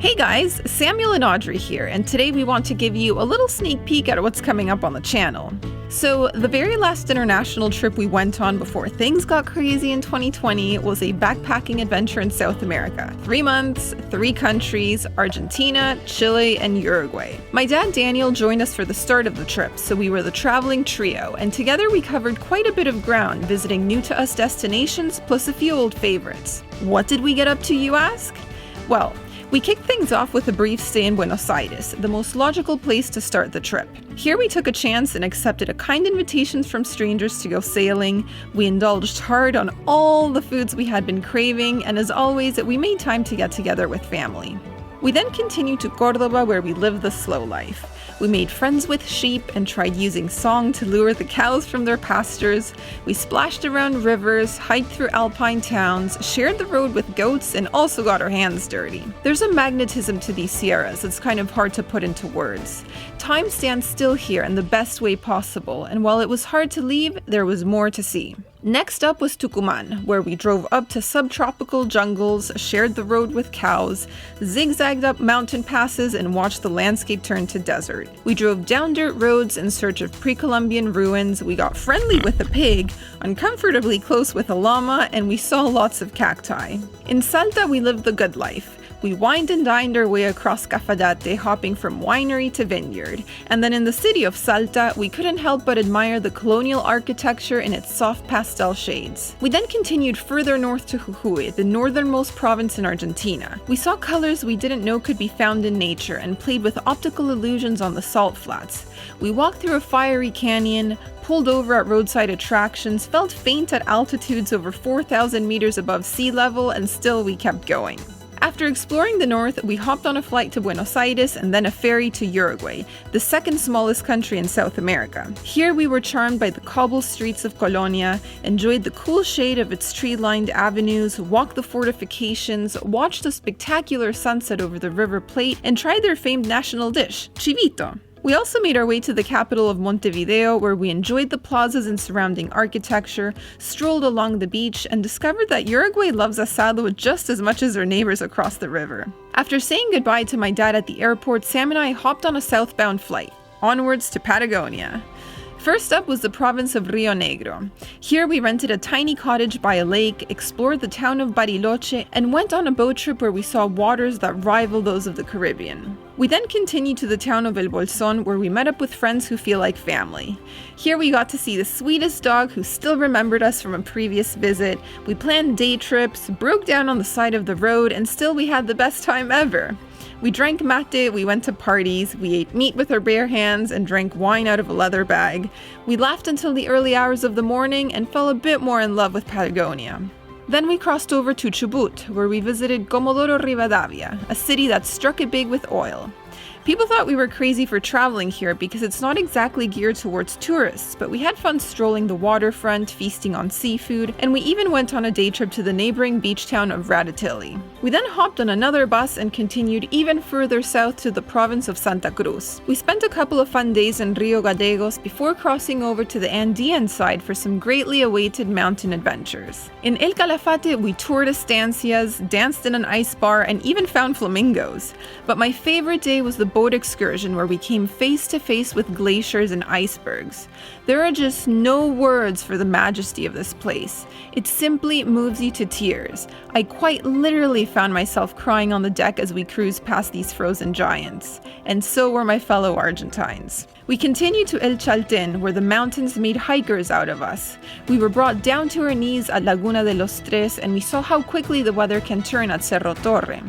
Hey guys, Samuel and Audrey here, and today we want to give you a little sneak peek at what's coming up on the channel. So, the very last international trip we went on before things got crazy in 2020 was a backpacking adventure in South America. 3 months, 3 countries, Argentina, Chile, and Uruguay. My dad Daniel joined us for the start of the trip, so we were the traveling trio, and together we covered quite a bit of ground, visiting new-to-us destinations plus a few old favorites. What did we get up to, you ask? Well, we kicked things off with a brief stay in Buenos Aires, the most logical place to start the trip. Here we took a chance and accepted a kind invitation from strangers to go sailing. We indulged hard on all the foods we had been craving, and as always, we made time to get together with family. We then continued to Cordoba, where we lived the slow life. We made friends with sheep and tried using song to lure the cows from their pastures. We splashed around rivers, hiked through alpine towns, shared the road with goats, and also got our hands dirty. There's a magnetism to these sierras that's kind of hard to put into words. Time stands still here in the best way possible, and while it was hard to leave, there was more to see. Next up was Tucumán, where we drove up to subtropical jungles, shared the road with cows, zigzagged up mountain passes, and watched the landscape turn to desert. We drove down dirt roads in search of pre-Columbian ruins, we got friendly with a pig, uncomfortably close with a llama, and we saw lots of cacti. In Salta, we lived the good life. We wined and dined our way across Cafayate, hopping from winery to vineyard. And then in the city of Salta, we couldn't help but admire the colonial architecture in its soft pastel shades. We then continued further north to Jujuy, the northernmost province in Argentina. We saw colors we didn't know could be found in nature and played with optical illusions on the salt flats. We walked through a fiery canyon, pulled over at roadside attractions, felt faint at altitudes over 4,000 meters above sea level, and still we kept going. After exploring the north, we hopped on a flight to Buenos Aires and then a ferry to Uruguay, the second smallest country in South America. Here we were charmed by the cobble streets of Colonia, enjoyed the cool shade of its tree-lined avenues, walked the fortifications, watched the spectacular sunset over the River Plate, and tried their famed national dish, chivito. We also made our way to the capital of Montevideo, where we enjoyed the plazas and surrounding architecture, strolled along the beach, and discovered that Uruguay loves asado just as much as their neighbors across the river. After saying goodbye to my dad at the airport, Sam and I hopped on a southbound flight, onwards to Patagonia. First up was the province of Rio Negro. Here we rented a tiny cottage by a lake, explored the town of Bariloche, and went on a boat trip where we saw waters that rival those of the Caribbean. We then continued to the town of El Bolsón, where we met up with friends who feel like family. Here we got to see the sweetest dog who still remembered us from a previous visit. We planned day trips, broke down on the side of the road, and still we had the best time ever. We drank mate, we went to parties, we ate meat with our bare hands and drank wine out of a leather bag. We laughed until the early hours of the morning and fell a bit more in love with Patagonia. Then we crossed over to Chubut, where we visited Comodoro Rivadavia, a city that struck it big with oil. People thought we were crazy for traveling here because it's not exactly geared towards tourists, but we had fun strolling the waterfront, feasting on seafood, and we even went on a day trip to the neighboring beach town of Radatili. We then hopped on another bus and continued even further south to the province of Santa Cruz. We spent a couple of fun days in Rio Gallegos before crossing over to the Andean side for some greatly awaited mountain adventures. In El Calafate, we toured estancias, danced in an ice bar, and even found flamingos. But my favorite day was the boat excursion where we came face to face with glaciers and icebergs. There are just no words for the majesty of this place. It simply moves you to tears. I quite literally found myself crying on the deck as we cruised past these frozen giants. And so were my fellow Argentines. We continued to El Chaltén, where the mountains made hikers out of us. We were brought down to our knees at Laguna de los Tres, and we saw how quickly the weather can turn at Cerro Torre.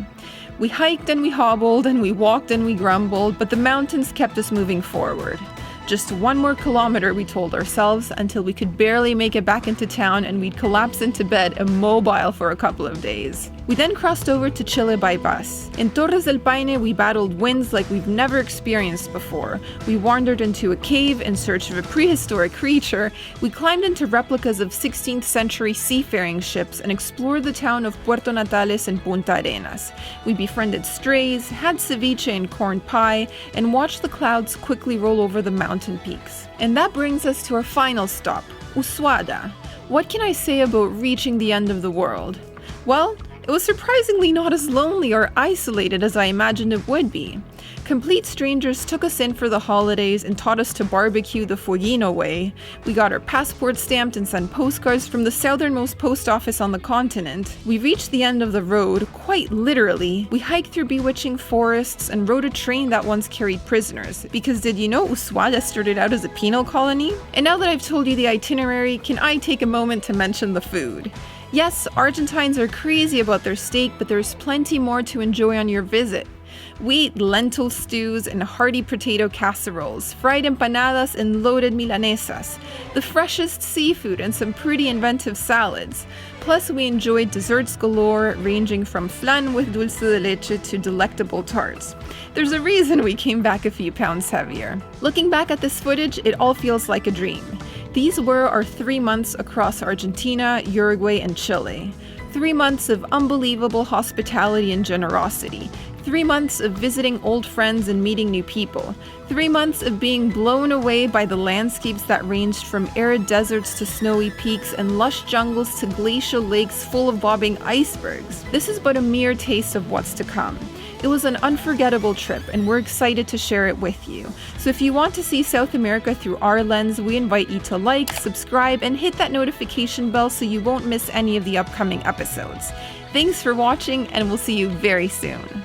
We hiked and we hobbled and we walked and we grumbled, but the mountains kept us moving forward. Just 1 more kilometer, we told ourselves, until we could barely make it back into town and we'd collapse into bed immobile for a couple of days. We then crossed over to Chile by bus. In Torres del Paine, we battled winds like we've never experienced before. We wandered into a cave in search of a prehistoric creature. We climbed into replicas of 16th century seafaring ships and explored the town of Puerto Natales and Punta Arenas. We befriended strays, had ceviche and corn pie, and watched the clouds quickly roll over the mountain peaks. And that brings us to our final stop, Ushuaia. What can I say about reaching the end of the world? Well, It was surprisingly not as lonely or isolated as I imagined it would be. Complete strangers took us in for the holidays and taught us to barbecue the Fueguino way. We got our passports stamped and sent postcards from the southernmost post office on the continent. We reached the end of the road, quite literally. We hiked through bewitching forests and rode a train that once carried prisoners. Because did you know Ushuaia started out as a penal colony? And now that I've told you the itinerary, can I take a moment to mention the food? Yes, Argentines are crazy about their steak, but there's plenty more to enjoy on your visit. We eat lentil stews and hearty potato casseroles, fried empanadas and loaded milanesas, the freshest seafood and some pretty inventive salads. Plus, we enjoyed desserts galore, ranging from flan with dulce de leche to delectable tarts. There's a reason we came back a few pounds heavier. Looking back at this footage, it all feels like a dream. These were our 3 months across Argentina, Uruguay, and Chile. 3 months of unbelievable hospitality and generosity. 3 months of visiting old friends and meeting new people. 3 months of being blown away by the landscapes that ranged from arid deserts to snowy peaks and lush jungles to glacial lakes full of bobbing icebergs. This is but a mere taste of what's to come. It was an unforgettable trip, and we're excited to share it with you. So if you want to see South America through our lens, we invite you to like, subscribe, and hit that notification bell so you won't miss any of the upcoming episodes. Thanks for watching, and we'll see you very soon.